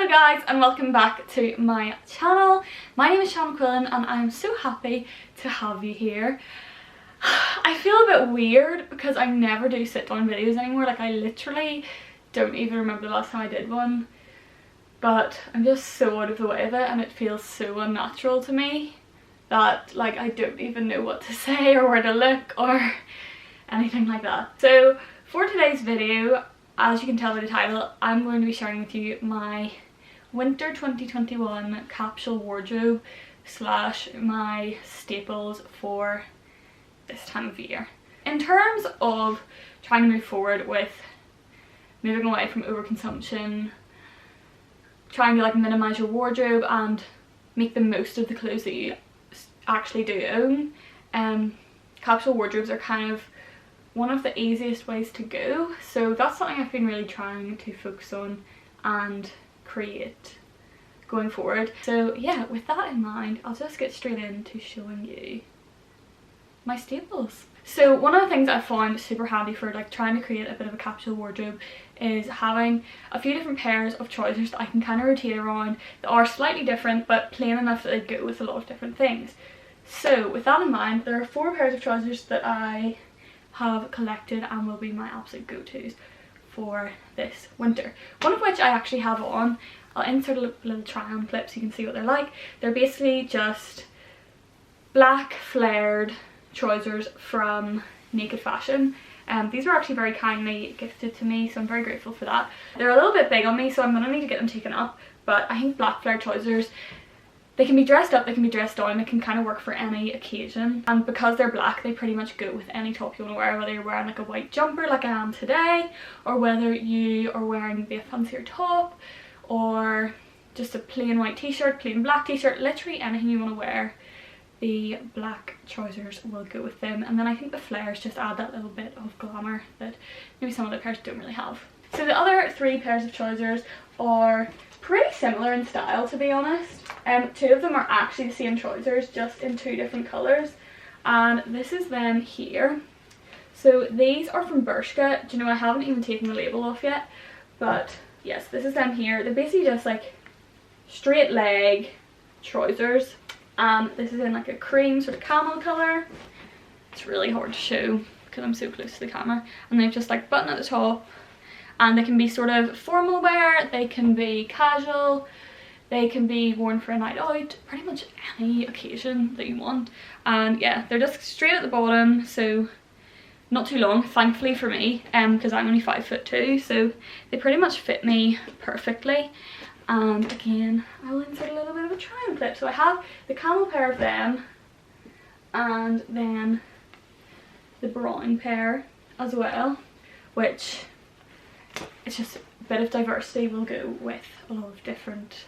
Hello guys and welcome back to my channel. My name is Shannon Quillen and I'm so happy to have you here. I feel a bit weird because I never do sit down videos anymore. Like I literally don't even remember the last time I did one. But I'm just so out of the way of it and it feels so unnatural to me that like I don't even know what to say or where to look or anything like that. So for today's video, as you can tell by the title, I'm going to be sharing with you my winter 2021 capsule wardrobe slash my staples for this time of year. In terms of trying to move forward with moving away from overconsumption, trying to like minimize your wardrobe and make the most of the clothes that you actually do own, capsule wardrobes are kind of one of the easiest ways to go, so that's something I've been really trying to focus on and create going forward. So yeah, with that in mind, I'll just get straight into showing you my staples. So one of the things I found super handy for like trying to create a bit of a capsule wardrobe is having a few different pairs of trousers that I can kind of rotate around that are slightly different but plain enough that they go with a lot of different things. So with that in mind, there are 4 pairs of trousers that I have collected and will be my absolute go-tos for this winter. One of which I actually have on. I'll insert a little try-on clip so you can see what they're like. They're basically just black flared trousers from Naked Fashion. These were actually very kindly gifted to me, so I'm very grateful for that. They're a little bit big on me, so I'm going to need to get them taken up, but I think black flared trousers, they can be dressed up, they can be dressed down, they can kind of work for any occasion. And because they're black, they pretty much go with any top you want to wear, whether you're wearing like a white jumper like I am today, or whether you are wearing maybe a fancier top, or just a plain white t-shirt, plain black t-shirt, literally anything you want to wear. The black trousers will go with them, and then I think the flares just add that little bit of glamour that maybe some other pairs don't really have. So the other 3 pairs of trousers are pretty similar in style, to be honest. 2 of them are actually the same trousers, just in 2 different colours, and this is them here. So these are from Bershka. Do you know, I haven't even taken the label off yet, but yes, this is them here. They're basically just like straight leg trousers. This is in like a cream sort of camel colour. It's really hard to show because I'm so close to the camera. And they've just like button at the top, and they can be sort of formal wear, they can be casual, they can be worn for a night out, pretty much any occasion that you want. And yeah, they're just straight at the bottom, so not too long, thankfully for me, because I'm only 5'2", so they pretty much fit me perfectly. And again, I will insert a little bit of a try-on clip. So I have the camel pair of them, and then the brown pair as well, which it's just a bit of diversity will go with a lot of different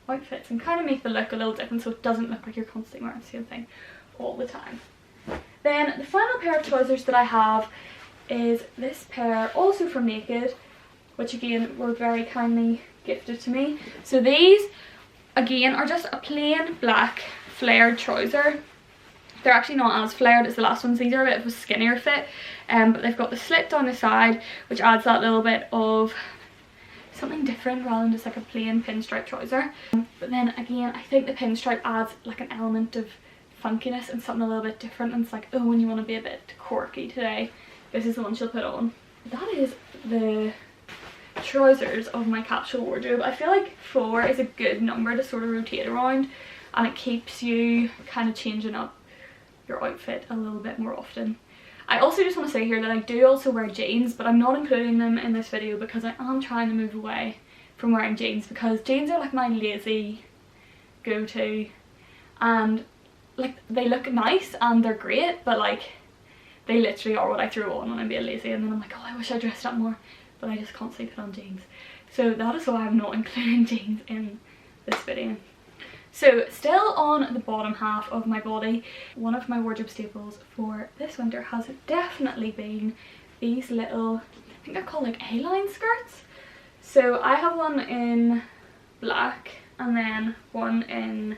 outfits and kind of make the look a little different, so it doesn't look like you're constantly wearing the same thing all the time. Then the final pair of trousers that I have is this pair, also from Naked, which again were very kindly gifted to me. So these again are just a plain black flared trouser. They're actually not as flared as the last ones. These are a bit of a skinnier fit, but they've got the slit down the side, which adds that little bit of something different rather than just like a plain pinstripe trouser. But then again, I think the pinstripe adds like an element of funkiness and something a little bit different, and it's like, oh, when you want to be a bit quirky today, this is the one she'll put on. That is the trousers of my capsule wardrobe. I feel like 4 is a good number to sort of rotate around, and it keeps you kind of changing up your outfit a little bit more often. I also just want to say here that I do also wear jeans, but I'm not including them in this video because I am trying to move away from wearing jeans, because jeans are like my lazy go-to, and like they look nice and they're great, but like they literally are what I throw on when I'm being lazy, and then I'm like, oh, I wish I dressed up more, but I just constantly put on jeans. So that is why I'm not including jeans in this video. So still on the bottom half of my body, one of my wardrobe staples for this winter has definitely been these little, I think they're called like A-line skirts. So I have one in black and then one in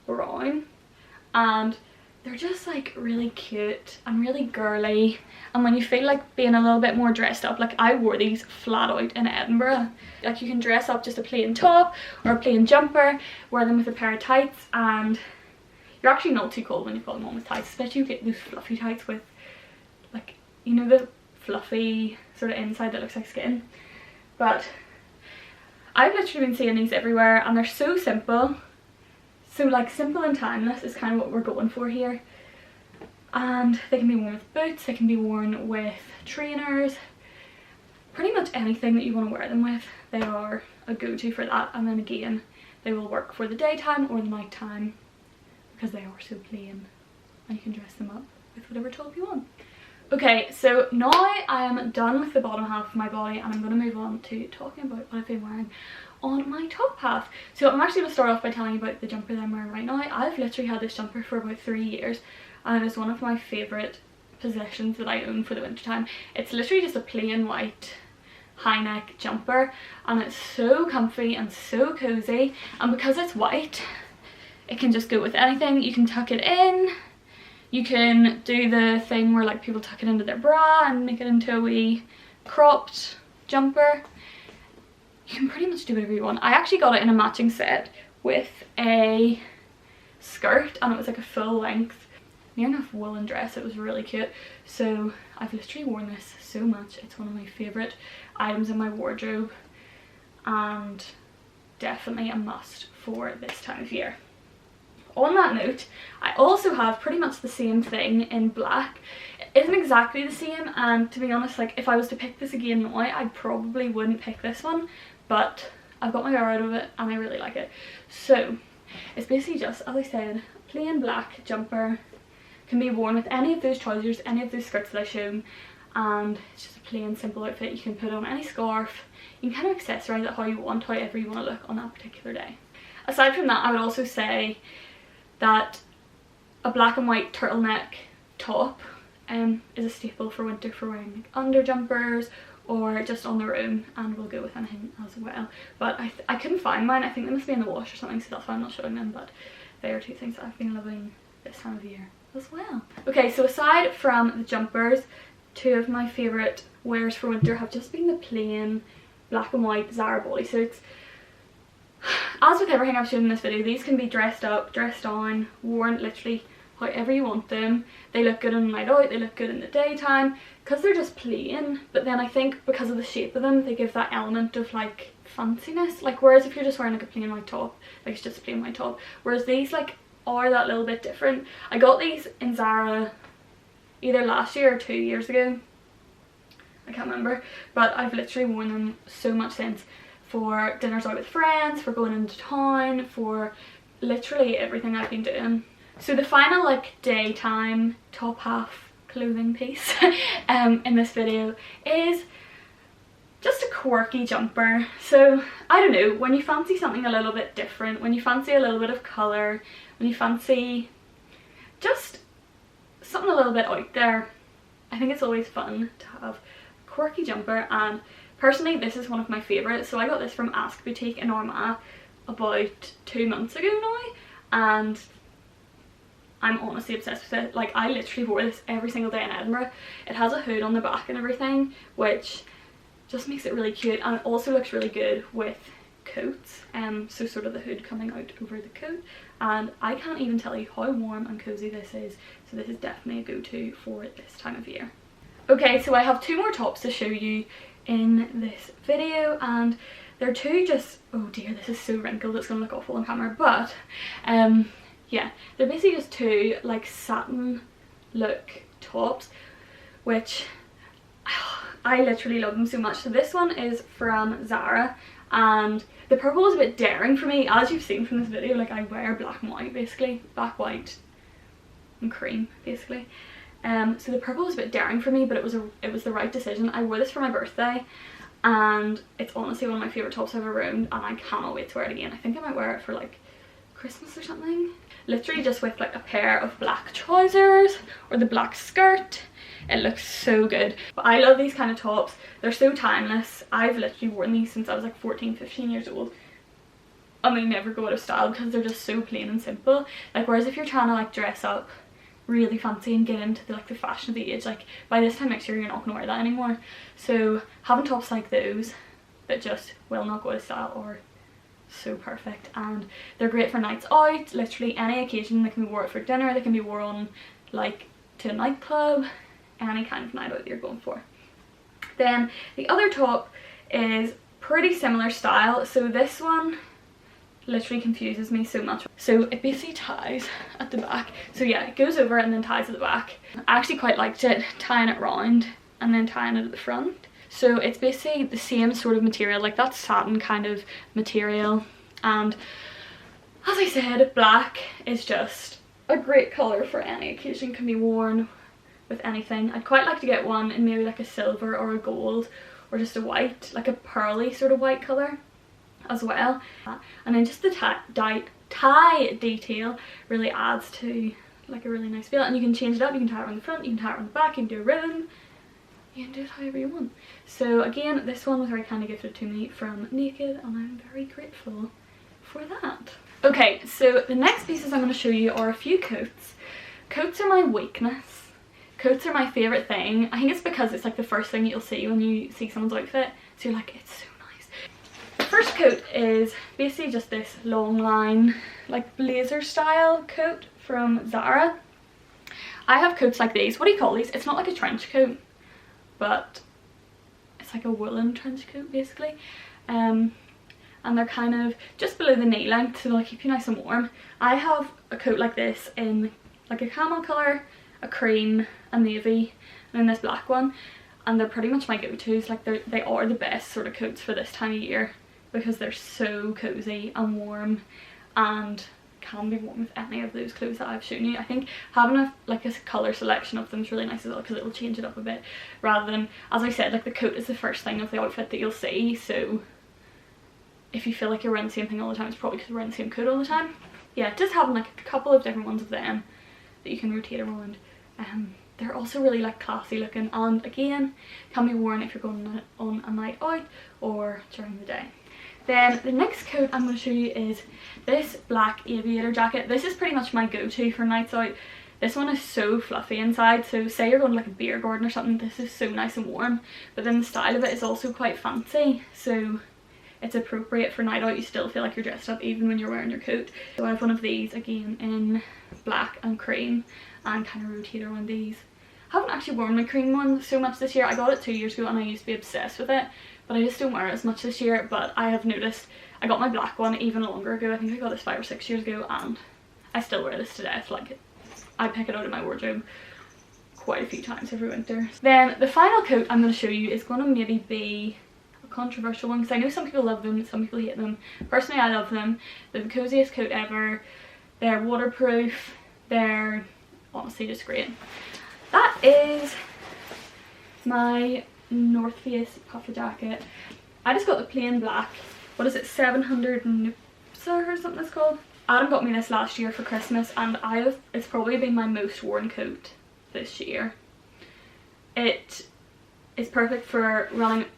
brown, and they're just like really cute and really girly, and when you feel like being a little bit more dressed up, like I wore these flat out in Edinburgh. Like you can dress up just a plain top or a plain jumper, wear them with a pair of tights, and you're actually not too cold when you've got them on with tights, especially if you get those fluffy tights with, like, you know, the fluffy sort of inside that looks like skin. But I've literally been seeing these everywhere, and they're so simple. So like simple and timeless is kind of what we're going for here. And they can be worn with boots, they can be worn with trainers, pretty much anything that you want to wear them with. They are a go-to for that. And then again, they will work for the daytime or the nighttime because they are so plain, and you can dress them up with whatever top you want. Okay, so now I am done with the bottom half of my body, and I'm going to move on to talking about what I've been wearing on my top half. So I'm actually going to start off by telling you about the jumper that I'm wearing right now. I've literally had this jumper for about 3 years, and it is one of my favourite possessions that I own for the winter time. It's literally just a plain white high neck jumper, and it's so comfy and so cozy, and because it's white it can just go with anything. You can tuck it in, you can do the thing where like people tuck it into their bra and make it into a wee cropped jumper. You can pretty much do whatever you want. I actually got it in a matching set with a skirt, and it was like a full length near enough woolen dress. It was really cute. So I've literally worn this so much. It's one of my favourite items in my wardrobe, and definitely a must for this time of year. On that note, I also have pretty much the same thing in black. It isn't exactly the same, and to be honest, like if I was to pick this again now, I probably wouldn't pick this one, but I've got my hair out of it and I really like it. So it's basically just, as I said, plain black jumper, can be worn with any of those trousers, any of those skirts that I've shown, and it's just a plain simple outfit. You can put on any scarf, you can kind of accessorise it how you want, however you want to look on that particular day. Aside from that, I would also say that a black and white turtleneck top is a staple for winter for wearing like under jumpers or just on their own, and will go with anything as well. But I couldn't find mine. I think they must be in the wash or something, so that's why I'm not showing them, but they are two things that I've been loving this time of year as well. Okay, so aside from the jumpers, two of my favourite wears for winter have just been the plain black and white Zara bodysuits. As with everything I've shown in this video, these can be dressed up, dressed on, worn literally however you want them. They look good on the night out, they look good in the daytime, because they're just plain. But then I think because of the shape of them, they give that element of like fanciness. Like whereas if you're just wearing like a plain white top, like it's just a plain white top, whereas these like are that little bit different. I got these in Zara either last year or 2 years ago, I can't remember, but I've literally worn them so much since, for dinners out with friends, for going into town, for literally everything I've been doing. So the final like daytime top half clothing piece in this video is just a quirky jumper. So I don't know, when you fancy something a little bit different, when you fancy a little bit of colour, when you fancy just something a little bit out there, I think it's always fun to have a quirky jumper. And personally, this is one of my favourites. So I got this from Ask Boutique in Armagh about 2 months ago now, and I'm honestly obsessed with it. Like I literally wore this every single day in Edinburgh. It has a hood on the back and everything, which just makes it really cute, and it also looks really good with coats, so sort of the hood coming out over the coat. And I can't even tell you how warm and cozy this is, so this is definitely a go-to for this time of year. Okay, so I have 2 more tops to show you in this video, and they're two just, oh dear, this is so wrinkled, it's gonna look awful on camera, but yeah, they're basically just 2 like satin look tops, which I literally love them so much. So this one is from Zara, and the purple was a bit daring for me. As you've seen from this video, like I wear black and white basically, black, white and cream basically. So the purple was a bit daring for me, but it was the right decision. I wore this for my birthday, and it's honestly one of my favourite tops I've ever owned, and I cannot wait to wear it again. I think I might wear it for like Christmas or something. Literally just with like a pair of black trousers or the black skirt. It looks so good. But I love these kind of tops. They're so timeless. I've literally worn these since I was like 14-15 years old, and they never go out of style because they're just so plain and simple. Like whereas if you're trying to like dress up really fancy and get into the fashion of the age. Like by this time next year you're not going to wear that anymore. So having tops like those that just will not go out of style are so perfect, and they're great for nights out, literally any occasion. They can be worn for dinner, they can be worn like to a nightclub, any kind of night out that you're going for. Then the other top is pretty similar style, so this one literally confuses me so much. So it basically ties at the back, so yeah, it goes over and then ties at the back. I actually quite liked it tying it round and then tying it at the front. So it's basically the same sort of material, like that satin kind of material, and as I said, black is just a great colour for any occasion, can be worn with anything. I'd quite like to get one in maybe like a silver or a gold, or just a white, like a pearly sort of white colour as well. And then just the tie detail really adds to like a really nice feel, and you can change it up. You can tie it around the front, you can tie it around the back, you can do a ribbon, you can do it however you want. So again, this one was very kind of gifted to me from Naked, and I'm very grateful for that. Okay, so the next pieces I'm going to show you are a few coats. Coats are my weakness. Coats are my favourite thing. I think it's because it's like the first thing you'll see when you see someone's outfit, so you're like, it's so nice. The first coat is basically just this long line, like blazer style coat from Zara. I have coats like these. What do you call these? It's not like a trench coat, but it's like a woolen trench coat basically. And they're kind of just below the knee length, so they'll keep you nice and warm. I have a coat like this in like a camel colour, a cream, a navy, and then this black one, and they're pretty much my go-tos. Like they are the best sort of coats for this time of year because they're so cozy and warm, and can be worn with any of those clothes that I've shown you. I think having a colour selection of them is really nice as well, because it will change it up a bit, rather than, as I said, like the coat is the first thing of the outfit that you'll see, so if you feel like you're wearing the same thing all the time, it's probably because you're wearing the same coat all the time. Yeah, just having like a couple of different ones of them that you can rotate around. They're also really like classy looking, and again can be worn if you're going on a night out or during the day. Then the next coat I'm going to show you is this black Aviator jacket. This is pretty much my go-to for nights out. This one is so fluffy inside, so say you're going to like a beer garden or something, this is so nice and warm, but then the style of it is also quite fancy, so it's appropriate for night out. You still feel like you're dressed up even when you're wearing your coat. So I have one of these again in black and cream, and kind of rotate around these. I haven't actually worn my cream one so much this year. I got it 2 years ago and I used to be obsessed with it, but I just don't wear it as much this year. But I have noticed, I got my black one even longer ago. I think I got this 5 or 6 years ago, and I still wear this to death. Like, I pick it out of my wardrobe quite a few times every winter. Then the final coat I'm going to show you is going to maybe be a controversial one, because I know some people love them, some people hate them. Personally, I love them. They're the coziest coat ever. They're waterproof. They're honestly just great. That is my North Face puffer jacket. I just got the plain black, what is it, 700 Nupsa or something it's called. Adam got me this last year for Christmas, and it's probably been my most worn coat this year. It is perfect for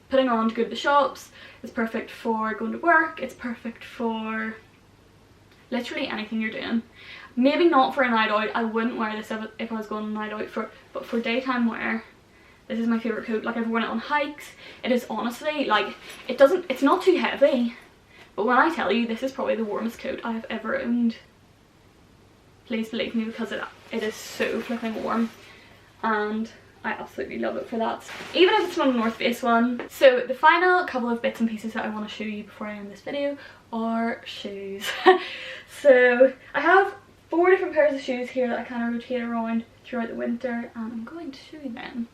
putting on to go to the shops. It's perfect for going to work. It's perfect for literally anything you're doing. Maybe not for a night out. I wouldn't wear this if I was going on a night out, but for daytime wear, this is my favourite coat. Like, I've worn it on hikes. It is honestly, like, it's not too heavy, but when I tell you this is probably the warmest coat I have ever owned, please believe me, because it is so flipping warm, and I absolutely love it for that, even if it's not a North Face one. So the final couple of bits and pieces that I want to show you before I end this video are shoes. So I have 4 different pairs of shoes here that I kind of rotate around throughout the winter, and I'm going to show you them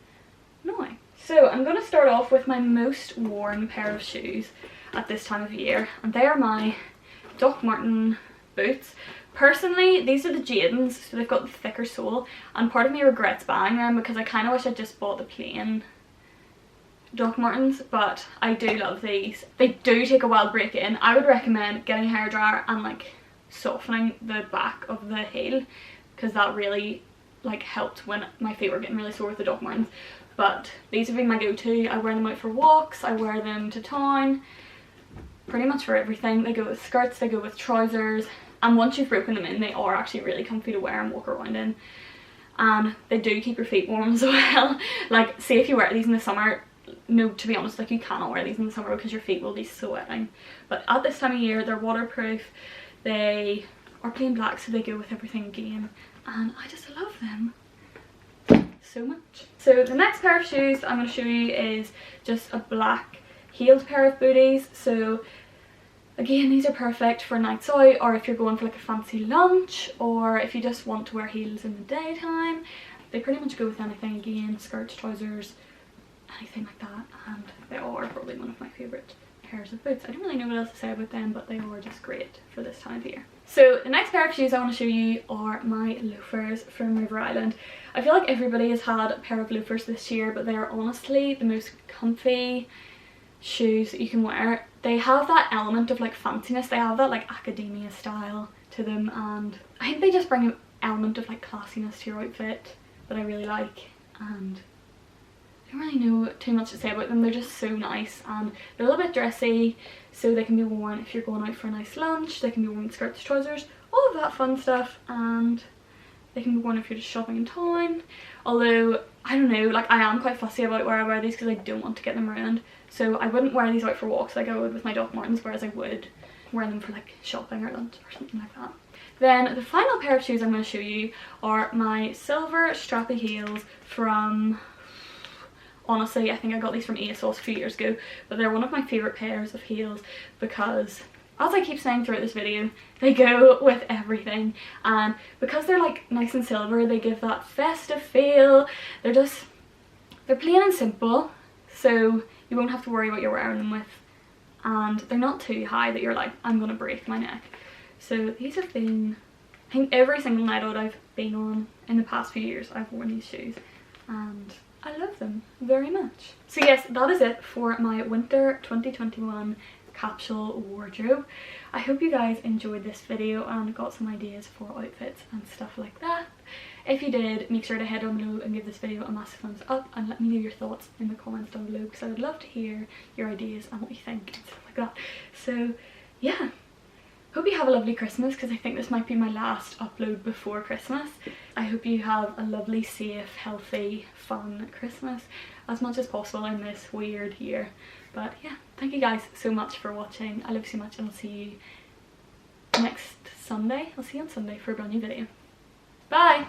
now. So I'm going to start off with my most worn pair of shoes at this time of year, and they are my Doc Marten boots. Personally, these are the Jadens, so they've got the thicker sole, and part of me regrets buying them because I kind of wish I'd just bought the plain Doc Martens, but I do love these. They do take a while to break in. I would recommend getting a hairdryer and like softening the back of the heel, because that really like helped when my feet were getting really sore with the Doc Martens. But these have been my go-to. I wear them out for walks, I wear them to town, pretty much for everything. They go with skirts, they go with trousers, and once you've broken them in, they are actually really comfy to wear and walk around in. and they do keep your feet warm as well. Like, say if you wear these in the summer, no, to be honest, like you cannot wear these in the summer because your feet will be sweating. But at this time of year, they're waterproof, they are plain black, so they go with everything again, and I just love them so much. So the next pair of shoes I'm going to show you is just a black heeled pair of booties. So again, these are perfect for nights out, or if you're going for like a fancy lunch, or if you just want to wear heels in the daytime. They pretty much go with anything again, skirts, trousers, anything like that, and they are probably one of my favourite pairs of boots. I don't really know what else to say about them, but they are just great for this time of year. So the next pair of shoes I want to show you are my loafers from River Island. I feel like everybody has had a pair of loafers this year, but they are honestly the most comfy shoes that you can wear. They have that element of like fanciness, they have that like academia style to them, and I think they just bring an element of like classiness to your outfit that I really like. And I don't really know too much to say about them. They're just so nice, and they're a little bit dressy, so they can be worn if you're going out for a nice lunch, they can be worn with skirts, trousers, all of that fun stuff, and they can be worn if you're just shopping in town. Although, I don't know, like I am quite fussy about where I wear these because I don't want to get them ruined. So I wouldn't wear these out for walks like I would with my Doc Martens, whereas I would wear them for like shopping or lunch or something like that. Then the final pair of shoes I'm going to show you are my silver strappy heels from... Honestly, I think I got these from ASOS a few years ago, but they're one of my favourite pairs of heels because, as I keep saying throughout this video, they go with everything, and because they're like nice and silver, they give that festive feel. They're plain and simple, so you won't have to worry what you're wearing them with, and they're not too high that you're like, I'm gonna break my neck. So these have been, I think every single night out I've been on in the past few years, I've worn these shoes, and I love them very much. So yes, that is it for my winter 2021 capsule wardrobe. I hope you guys enjoyed this video and got some ideas for outfits and stuff like that. If you did, make sure to head down below and give this video a massive thumbs up, and let me know your thoughts in the comments down below, because I would love to hear your ideas and what you think and stuff like that. So yeah, hope you have a lovely Christmas, because I think this might be my last upload before Christmas. I hope you have a lovely, safe, healthy, fun Christmas as much as possible in this weird year. But yeah, thank you guys so much for watching. I love you so much, and I'll see you next Sunday. I'll see you on Sunday for a brand new video. Bye!